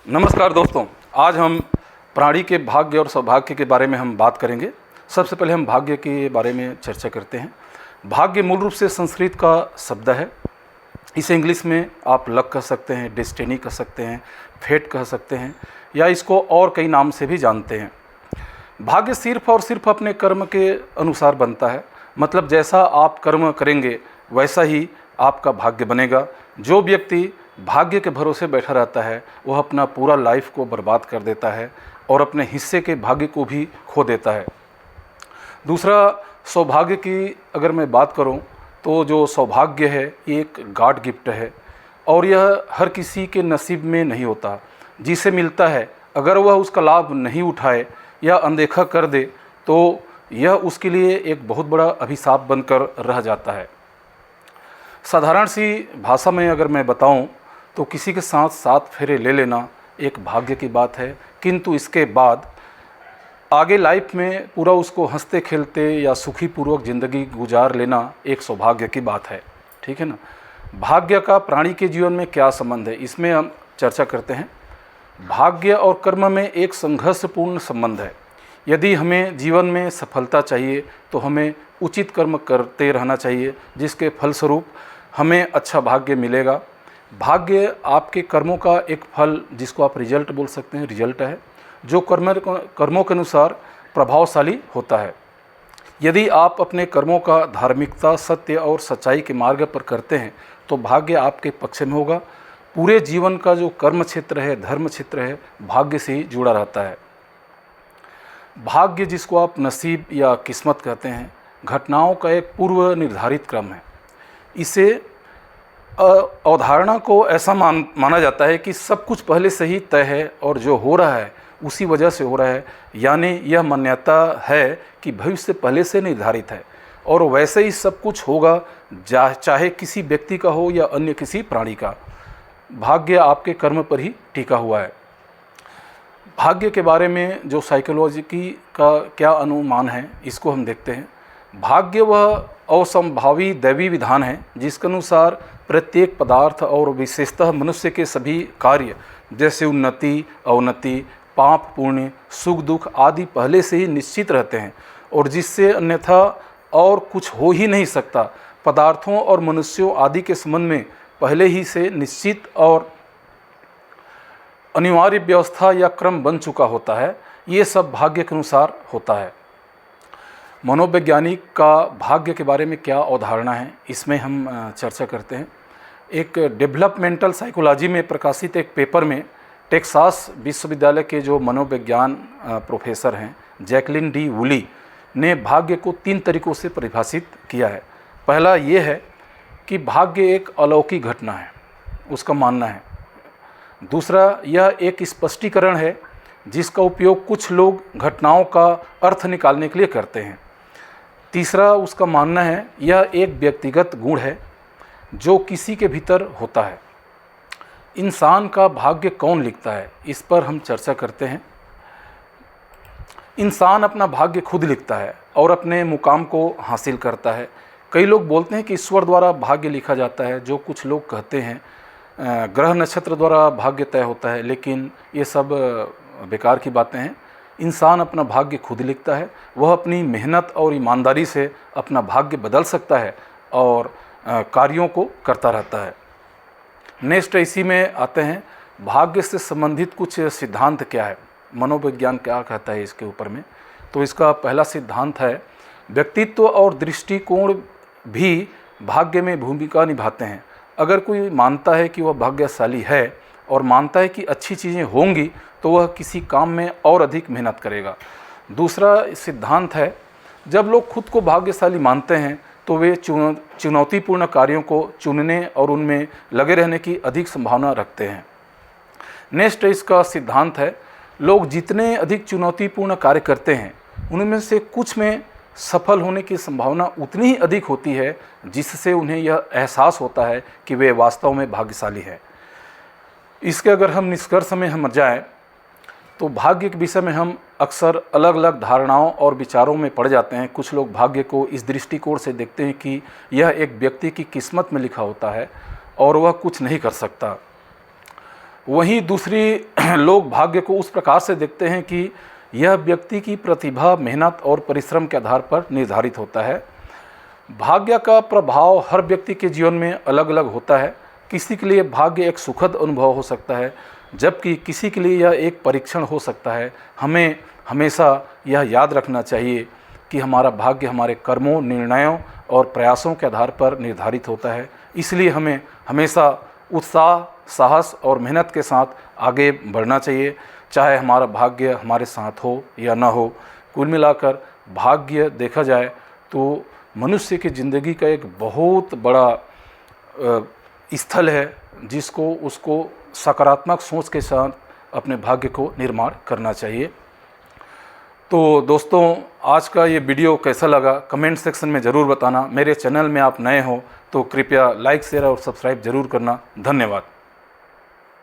नमस्कार दोस्तों, आज हम प्राणी के भाग्य और सौभाग्य के बारे में हम बात करेंगे। सबसे पहले हम भाग्य के बारे में चर्चा करते हैं। भाग्य मूल रूप से संस्कृत का शब्द है। इसे इंग्लिश में आप लक कह सकते हैं, डेस्टिनी कह सकते हैं, फेट कह सकते हैं, या इसको और कई नाम से भी जानते हैं। भाग्य सिर्फ और सिर्फ अपने कर्म के अनुसार बनता है। मतलब जैसा आप कर्म करेंगे वैसा ही आपका भाग्य बनेगा। जो व्यक्ति भाग्य के भरोसे बैठा रहता है वह अपना पूरा लाइफ को बर्बाद कर देता है और अपने हिस्से के भाग्य को भी खो देता है। दूसरा, सौभाग्य की अगर मैं बात करूं तो जो सौभाग्य है ये एक गॉड गिफ्ट है और यह हर किसी के नसीब में नहीं होता। जिसे मिलता है अगर वह उसका लाभ नहीं उठाए या अनदेखा कर दे तो यह उसके लिए एक बहुत बड़ा अभिशाप बनकर रह जाता है। साधारण सी भाषा में अगर मैं बताऊं तो किसी के साथ 7 फेरे ले लेना एक भाग्य की बात है, किंतु इसके बाद आगे लाइफ में पूरा उसको हंसते खेलते या सुखी पूर्वक ज़िंदगी गुजार लेना एक सौभाग्य की बात है। ठीक है ना। भाग्य का प्राणी के जीवन में क्या संबंध है, इसमें हम चर्चा करते हैं। भाग्य और कर्म में एक संघर्षपूर्ण संबंध है। यदि हमें जीवन में सफलता चाहिए तो हमें उचित कर्म करते रहना चाहिए, जिसके फलस्वरूप हमें अच्छा भाग्य मिलेगा। भाग्य आपके कर्मों का एक फल, जिसको आप रिजल्ट बोल सकते हैं, रिजल्ट है, जो कर्मों के अनुसार प्रभावशाली होता है। यदि आप अपने कर्मों का धार्मिकता, सत्य और सच्चाई के मार्ग पर करते हैं तो भाग्य आपके पक्ष में होगा। पूरे जीवन का जो कर्म क्षेत्र है, धर्म क्षेत्र है, भाग्य से ही जुड़ा रहता है। भाग्य, जिसको आप नसीब या किस्मत कहते हैं, घटनाओं का एक पूर्व निर्धारित क्रम है। इसे अवधारणा को ऐसा माना जाता है कि सब कुछ पहले से ही तय है और जो हो रहा है उसी वजह से हो रहा है। यानी यह मान्यता है कि भविष्य पहले से निर्धारित है और वैसे ही सब कुछ होगा, चाहे किसी व्यक्ति का हो या अन्य किसी प्राणी का। भाग्य आपके कर्म पर ही टिका हुआ है। भाग्य के बारे में जो साइकोलॉजी का क्या अनुमान है, इसको हम देखते हैं। भाग्य वह असंभावी दैवी विधान है जिसके अनुसार प्रत्येक पदार्थ और विशेषतः मनुष्य के सभी कार्य, जैसे उन्नति, अवनति, पाप, पुण्य, सुख दुख आदि पहले से ही निश्चित रहते हैं और जिससे अन्यथा और कुछ हो ही नहीं सकता। पदार्थों और मनुष्यों आदि के संबंध में पहले ही से निश्चित और अनिवार्य व्यवस्था या क्रम बन चुका होता है। ये सब भाग्य के अनुसार होता है। मनोवैज्ञानिक का भाग्य के बारे में क्या अवधारणा है, इसमें हम चर्चा करते हैं। एक डेवलपमेंटल साइकोलॉजी में प्रकाशित एक पेपर में टेक्सास विश्वविद्यालय के जो मनोविज्ञान प्रोफेसर हैं, जैकलिन डी वुली, ने भाग्य को 3 तरीक़ों से परिभाषित किया है। पहला ये है कि भाग्य एक अलौकिक घटना है, उसका मानना है। दूसरा, यह एक स्पष्टीकरण है जिसका उपयोग कुछ लोग घटनाओं का अर्थ निकालने के लिए करते हैं। तीसरा, उसका मानना है यह एक व्यक्तिगत गुण है जो किसी के भीतर होता है। इंसान का भाग्य कौन लिखता है, इस पर हम चर्चा करते हैं। इंसान अपना भाग्य खुद लिखता है और अपने मुकाम को हासिल करता है। कई लोग बोलते हैं कि ईश्वर द्वारा भाग्य लिखा जाता है, जो कुछ लोग कहते हैं ग्रह नक्षत्र द्वारा भाग्य तय होता है, लेकिन ये सब बेकार की बातें हैं। इंसान अपना भाग्य खुद लिखता है। वह अपनी मेहनत और ईमानदारी से अपना भाग्य बदल सकता है और कार्यों को करता रहता है। नेक्स्ट इसी में आते हैं, भाग्य से संबंधित कुछ सिद्धांत क्या है, मनोविज्ञान क्या कहता है इसके ऊपर में। तो इसका पहला सिद्धांत है, व्यक्तित्व और दृष्टिकोण भी भाग्य में भूमिका निभाते हैं। अगर कोई मानता है कि वह भाग्यशाली है और मानता है कि अच्छी चीज़ें होंगी तो वह किसी काम में और अधिक मेहनत करेगा। दूसरा सिद्धांत है, जब लोग खुद को भाग्यशाली मानते हैं तो वे चुनौतीपूर्ण कार्यों को चुनने और उनमें लगे रहने की अधिक संभावना रखते हैं। नेक्स्ट इसका सिद्धांत है, लोग जितने अधिक चुनौतीपूर्ण कार्य करते हैं उनमें से कुछ में सफल होने की संभावना उतनी ही अधिक होती है, जिससे उन्हें यह एहसास होता है कि वे वास्तव में भाग्यशाली हैं। इसके अगर हम निष्कर्ष में हम जाएं तो भाग्य के विषय में हम अक्सर अलग अलग धारणाओं और विचारों में पड़ जाते हैं। कुछ लोग भाग्य को इस दृष्टिकोण से देखते हैं कि यह एक व्यक्ति की किस्मत में लिखा होता है और वह कुछ नहीं कर सकता। वहीं दूसरी लोग भाग्य को उस प्रकार से देखते हैं कि यह व्यक्ति की प्रतिभा, मेहनत और परिश्रम के आधार पर निर्धारित होता है। भाग्य का प्रभाव हर व्यक्ति के जीवन में अलग अलग होता है। किसी के लिए भाग्य एक सुखद अनुभव हो सकता है, जबकि किसी के लिए यह एक परीक्षण हो सकता है। हमें हमेशा यह याद रखना चाहिए कि हमारा भाग्य हमारे कर्मों, निर्णयों और प्रयासों के आधार पर निर्धारित होता है। इसलिए हमें हमेशा उत्साह, साहस और मेहनत के साथ आगे बढ़ना चाहिए, चाहे हमारा भाग्य हमारे साथ हो या ना हो। कुल मिलाकर भाग्य देखा जाए तो मनुष्य की ज़िंदगी का एक बहुत बड़ा स्थल है, जिसको उसको सकारात्मक सोच के साथ अपने भाग्य को निर्माण करना चाहिए। तो दोस्तों, आज का ये वीडियो कैसा लगा कमेंट सेक्शन में ज़रूर बताना। मेरे चैनल में आप नए हो तो कृपया लाइक, शेयर और सब्सक्राइब ज़रूर करना। धन्यवाद।